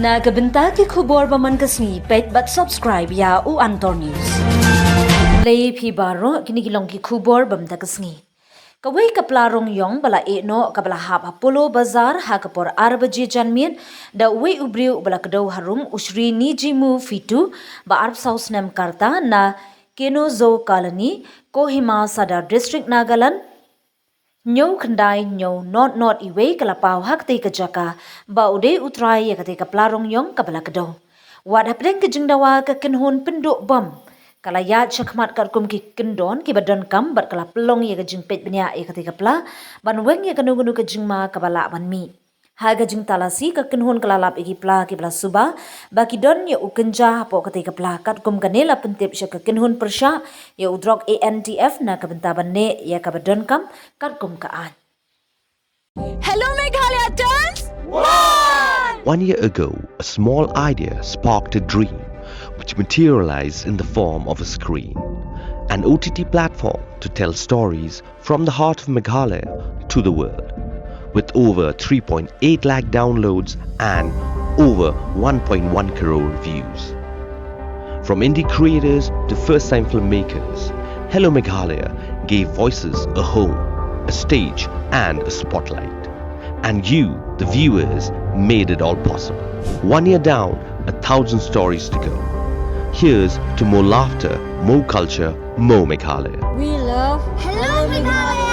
Nagabenta ki khubor baman kasni pet but subscribe ya u Antor News. Lay pi baro kini kilong ki khubor bamda kasni. Kawai kaplarong yong bala no kabala hab Polo bazar ha kapor arbaji janmien da wei ubriu bala kedau harum usri ni jimu fitu ba arb saus nem karta na keno zo colony Kohima Sadar district Nagaland. Nyau kendai nyau not iwe kalapau hak te kejaka ba ude utrai ya kate kaplarong yong kabala kedo. Wad hapdeng kejengdawa ke kenhon penduk bom. Kala ya chakmat karkum ki kendon ki badan kam bat kala pelong ya kejeng pet benya ya kate kapla ban weng ya kenu kejengma kabala ban mi. Haga jeng talasi ke kenhon kelalap iki pla ki bla Suba baki don ya ukenja hapo kate kapla katkum kanela pentip sya ke kenhon persya ya udrok ANTF na kabentaban ne ya kabadon kam katkum kaan. Hello Meghalaya turns 1 year ago, a small idea sparked a dream which materialized in the form of a screen, an OTT platform to tell stories from the heart of Meghalaya to the world. With over 3.8 lakh downloads and over 1.1 crore views. From indie creators to first-time filmmakers, Hello Meghalaya gave voices a home, a stage and a spotlight. And you, the viewers, made it all possible. 1 year down, 1,000 stories to go. Here's to more laughter, more culture, more Meghalaya. We love Hello Meghalaya.